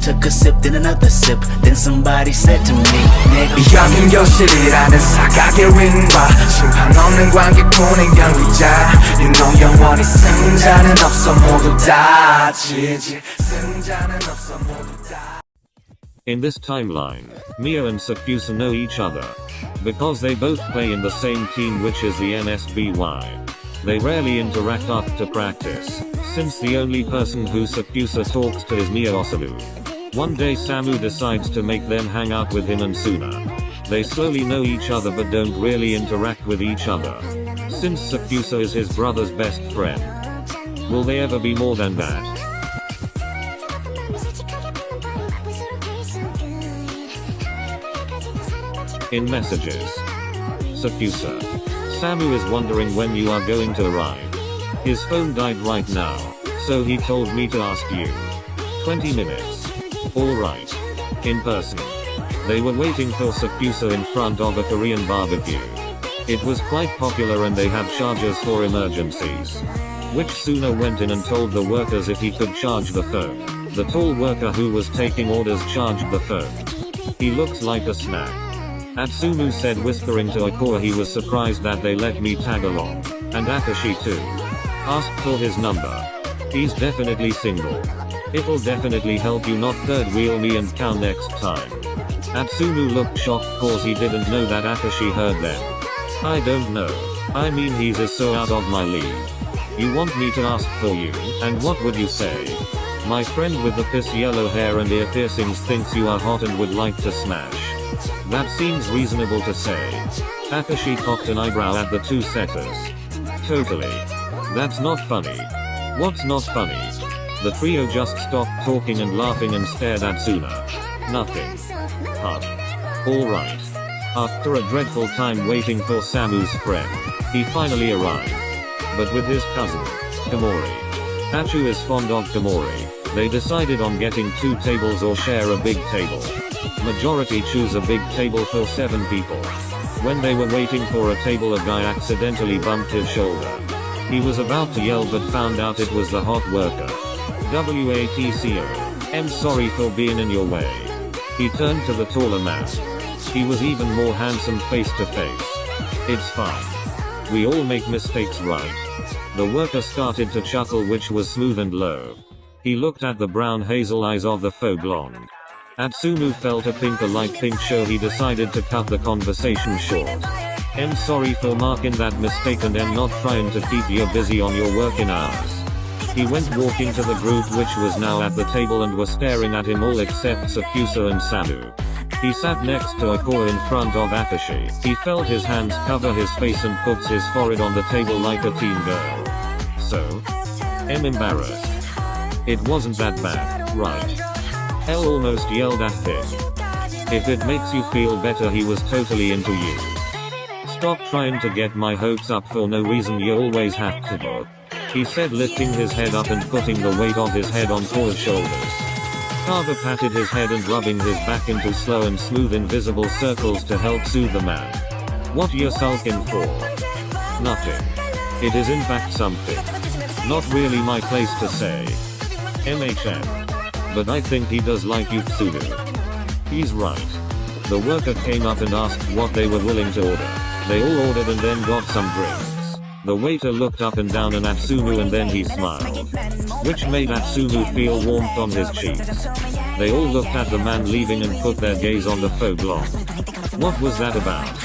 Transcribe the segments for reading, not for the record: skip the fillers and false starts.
took a sip, then another sip. Then somebody said to me, nigga, 여긴 교실이라는 사각의 링과 심판 없는 관객분의 연기자. You know 영원히 승자는 없어 모두 다 지지. 승자는 없어 모두 다. In this timeline, Mia and sakuatsu know each other because they both play in the same team, which is the NSBY. They rarely interact after practice, since the only person who sakuatsu talks to is Mia Osamu. One day Samu decides to make them hang out with him and Suna. They slowly know each other but don't really interact with each other, since sakuatsu is his brother's best friend. Will they ever be more than that? In messages. sakuatsu. Samu is wondering when you are going to arrive. His phone died right now, so he told me to ask you. 20 minutes. Alright. In person. They were waiting for sakuatsu in front of a Korean barbecue. It was quite popular and they had chargers for emergencies. Which Suna went in and told the workers if he could charge the phone. The tall worker who was taking orders charged the phone. He looks like a snack. Atsumu said, whispering to Ikoa he was surprised that they let me tag along. And Akashi too. Asked for his number. He's definitely single. It'll definitely help you not third wheel me and Cal next time. Atsumu looked shocked cause he didn't know that Akashi heard them. I don't know. I mean he is so out of my league. You want me to ask for you, and what would you say? My friend with the piss yellow hair and ear piercings thinks you are hot and would like to smash. That seems reasonable to say. Akashi cocked an eyebrow at the two setters. Totally. That's not funny. What's not funny? The trio just stopped talking and laughing and stared at Suna. Nothing. Huh. Alright. After a dreadful time waiting for Samu's friend, he finally arrived. But with his cousin, Komori. Achu is fond of Komori. They decided on getting 2 tables or share a big table. Majority choose a big table for 7 people. When they were waiting for a table, a guy accidentally bumped his shoulder. He was about to yell but found out it was the hot worker. WATCO. I'm sorry for being in your way. He turned to the taller man. He was even more handsome face to face. It's fine. We all make mistakes, right? The worker started to chuckle, which was smooth and low. He looked at the brown hazel eyes of the faux blonde. Atsumu felt a light pink show. He decided to cut the conversation short. I'm sorry for making that mistake and I'm not trying to keep you busy on your working hours. He went walking to the group which was now at the table and were staring at him all except sakuatsu and Samu. He sat next to Ikoa in front of Akashi. He felt his hands cover his face and puts his forehead on the table like a teen girl. So? I'm embarrassed. It wasn't that bad, right? L almost yelled at him. If it makes you feel better, he was totally into you. Stop trying to get my hopes up for no reason, you always have to. He said, lifting his head up and putting the weight of his head on Koa's shoulders. Kava patted his head and rubbing his back into slow and smooth invisible circles to help soothe the man. What you sulking for? Nothing. It is in fact something. Not really my place to say. MHM. But I think he does like you, Tsuru. He's right. The worker came up and asked what they were willing to order. They all ordered and then got some drinks. The waiter looked up and down at Atsumu and then he smiled, which made Atsumu feel warmth on his cheeks. They all looked at the man leaving and put their gaze on the faux blonde. What was that about?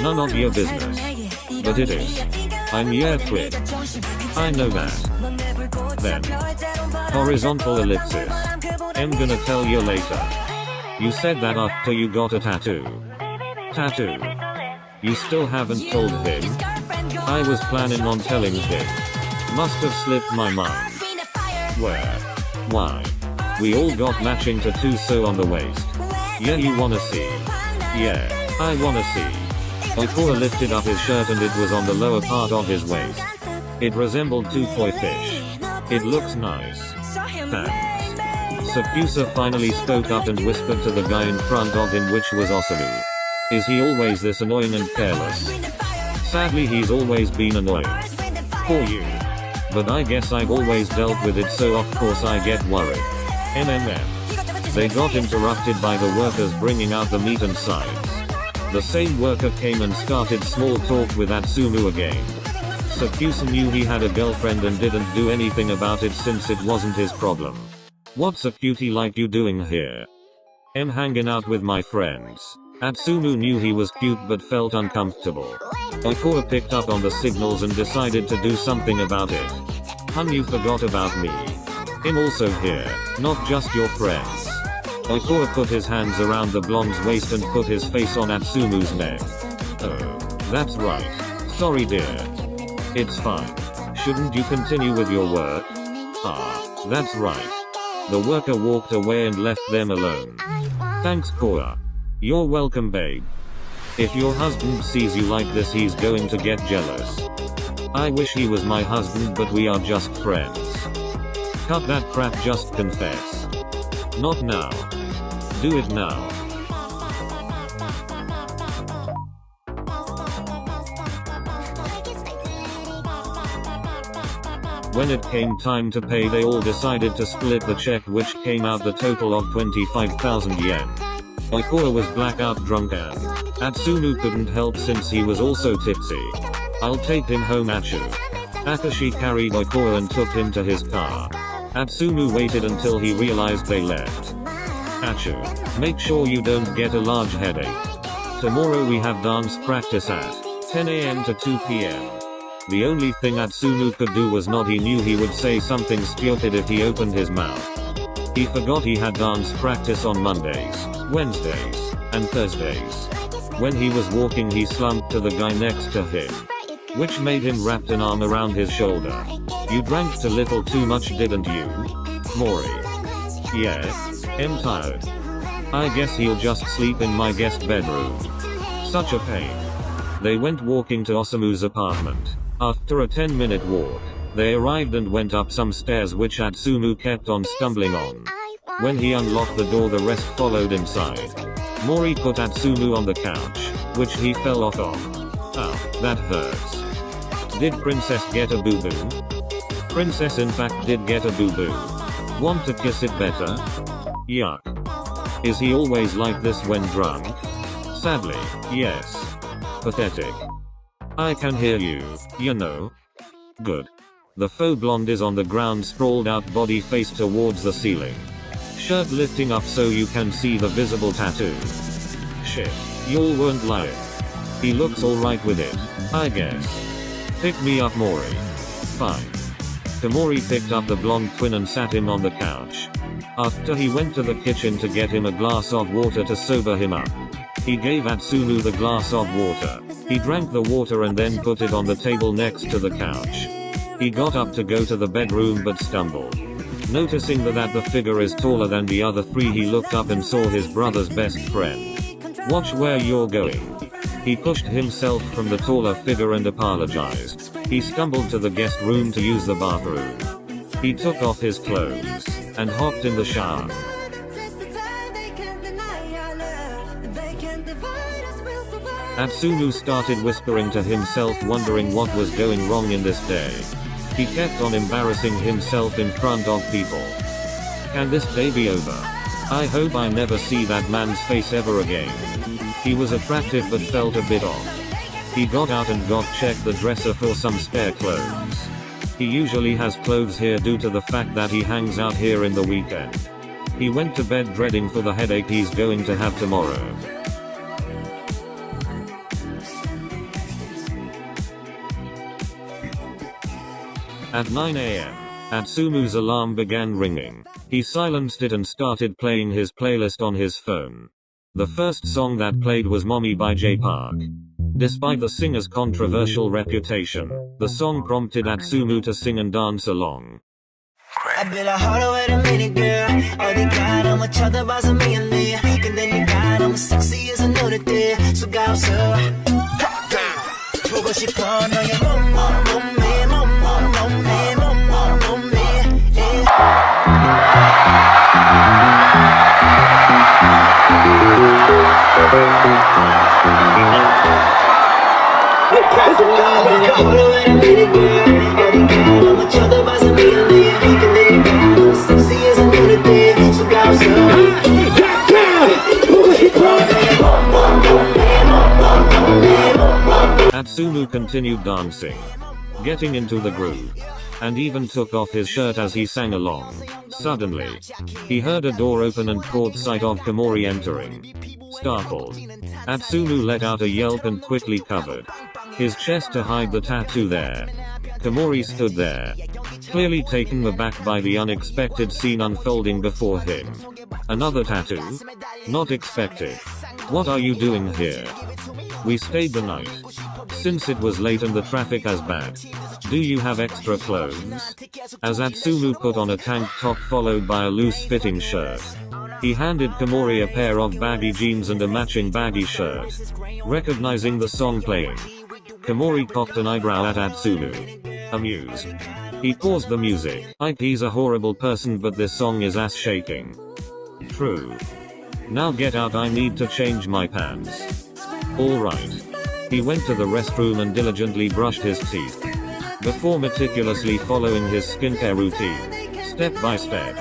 None of your business. But it is. I'm your twin. I know that. Then. Horizontal ellipsis. I'm gonna tell you later. You said that after you got a tattoo. Tattoo. You still haven't told him? I was planning on telling him. Must have slipped my mind. Where? Why? We all got matching tattoos so on the waist. Yeah, you wanna see? Yeah, I wanna see. Ikoa lifted up his shirt and it was on the lower part of his waist. It resembled 2 koi fish. It looks nice. Thanks. Sakuatsu finally spoke up and whispered to the guy in front of him, which was Osamu. Is he always this annoying and careless? Sadly, he's always been annoying. For you. But I guess I've always dealt with it, so of course I get worried. MMM. They got interrupted by the workers bringing out the meat and sides. The same worker came and started small talk with Atsumu again. Sakuatsu knew he had a girlfriend and didn't do anything about it since it wasn't his problem. "What's a cutie like you doing here?" "I'm hanging out with my friends." Atsumu knew he was cute but felt uncomfortable. Oikoa picked up on the signals and decided to do something about it. "Hun, you forgot about me. I'm also here, not just your friends." Oikoa put his hands around the blonde's waist and put his face on Atsumu's neck. "Oh, that's right. Sorry dear." "It's fine. Shouldn't you continue with your work?" "Ah, that's right." The worker walked away and left them alone. "Thanks Koa." "You're welcome babe. If your husband sees you like this he's going to get jealous." "I wish he was my husband but we are just friends." "Cut that crap, just confess." "Not now. Do it now." When it came time to pay they all decided to split the check, which came out the total of 25,000 yen. Oikoa was blackout drunk and Atsumu couldn't help since he was also tipsy. "I'll take him home Achu." Akashi carried Oikoa and took him to his car. Atsumu waited until he realized they left. "Achu, make sure you don't get a large headache. Tomorrow we have dance practice at 10 AM to 2 PM. The only thing Atsumu could do was nod. He knew he would say something stupid if he opened his mouth. He forgot he had dance practice on Mondays, Wednesdays, and Thursdays. When he was walking he slumped to the guy next to him, which made him wrap an arm around his shoulder. "You drank a little too much, didn't you, Mori?" "Yeah, I'm tired. I guess he'll just sleep in my guest bedroom." Such a pain. They went walking to Osamu's apartment. After a 10-minute walk, they arrived and went up some stairs which Atsumu kept on stumbling on. When he unlocked the door the rest followed inside. Mori put Atsumu on the couch, which he fell off of. "Ow, that hurts. Did Princess get a boo-boo?" Princess in fact did get a boo-boo. "Want to kiss it better?" "Yuck. Is he always like this when drunk?" "Sadly, yes. Pathetic. I can hear you, you know." "Good." The faux blonde is on the ground, sprawled out, body face towards the ceiling. Shirt lifting up so you can see the visible tattoo. "Shit, y'all won't lie. He looks alright with it, I guess." "Pick me up Mori." "Fine." Tamori picked up the blonde twin and sat him on the couch. After he went to the kitchen to get him a glass of water to sober him up. He gave Atsumu the glass of water. He drank the water and then put it on the table next to the couch. He got up to go to the bedroom but stumbled. Noticing that the figure is taller than the other three, he looked up and saw his brother's best friend. "Watch where you're going." He pushed himself from the taller figure and apologized. He stumbled to the guest room to use the bathroom. He took off his clothes and hopped in the shower. Atsumu started whispering to himself, wondering what was going wrong in this day. He kept on embarrassing himself in front of people. "Can this day be over? I hope I never see that man's face ever again." He was attractive but felt a bit off. He got out and got checked the dresser for some spare clothes. He usually has clothes here due to the fact that he hangs out here in the weekend. He went to bed dreading for the headache he's going to have tomorrow. At 9 AM, Atsumu's alarm began ringing. He silenced it and started playing his playlist on his phone. The first song that played was Mommy by J Park. Despite the singer's controversial reputation, the song prompted Atsumu to sing and dance along. I've been a harder wait a minute girl 어디가 너무 쳐다봐서 미안해 근데 네가 너무 sexy as a nudity 수가 없어 보고 싶어 너의 몸매 너무 쳐다봐서 미안해 근데 네가 너무 sexy as a nudity 수가 없어 Atsumu continued dancing, getting into the groove, and even took off his shirt as he sang along. Suddenly, he heard a door open and caught sight of Komori entering. Startled, Atsumu let out a yelp and quickly covered his chest to hide the tattoo there. Komori stood there, clearly taken aback by the unexpected scene unfolding before him. Another tattoo? Not expected. What are you doing here? We stayed the night. Since it was late and the traffic as bad, do you have extra clothes? As Atsumu put on a tank top followed by a loose-fitting shirt, he handed Komori a pair of baggy jeans and a matching baggy shirt. Recognizing the song playing, Komori cocked an eyebrow at Atsumu, amused. He paused the music. He's a horrible person, but this song is ass-shaking. True. Now get out, I need to change my pants. Alright. He went to the restroom and diligently brushed his teeth, before meticulously following his skincare routine, step by step,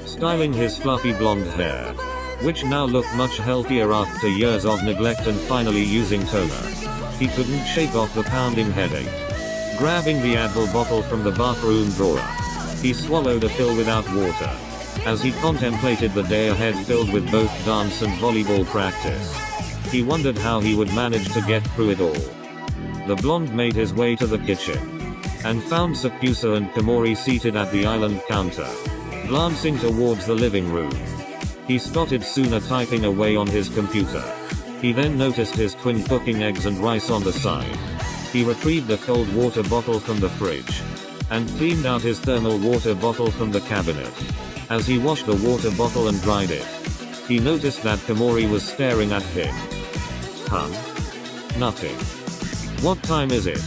styling his fluffy blonde hair, which now looked much healthier after years of neglect, and finally using toner. He couldn't shake off the pounding headache. Grabbing the Advil bottle from the bathroom drawer, he swallowed a pill without water, as he contemplated the day ahead filled with both dance and volleyball practice. He wondered how he would manage to get through it all. The blonde made his way to the kitchen, and found Sakusa and Komori seated at the island counter. Glancing towards the living room, he spotted Suna typing away on his computer. He then noticed his twin cooking eggs and rice on the side. He retrieved a cold water bottle from the fridge, and cleaned out his thermal water bottle from the cabinet. As he washed the water bottle and dried it, he noticed that Komori was staring at him. Huh? Nothing. What time is it?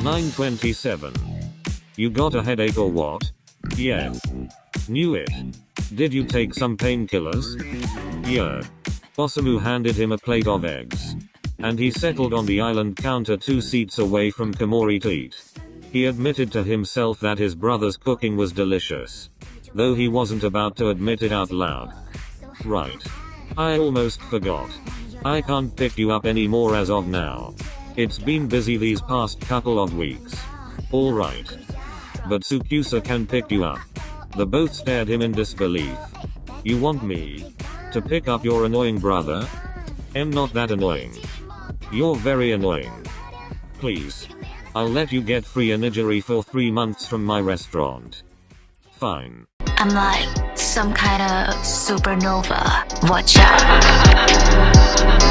9:27. You got a headache or what? Yeah. Knew it. Did you take some painkillers? Yeah. Osamu handed him a plate of eggs, and he settled on the island counter 2 seats away from Komori to eat. He admitted to himself that his brother's cooking was delicious, though he wasn't about to admit it out loud. Right. I almost forgot. I can't pick you up anymore as of now. It's been busy these past couple of weeks. Alright. But Sakusa can pick you up. The both stared him in disbelief. You want me to pick up your annoying brother? I'm not that annoying. You're very annoying. Please. I'll let you get free onigiri for 3 months from my restaurant. Fine. I'm like some kind of supernova. Watch out.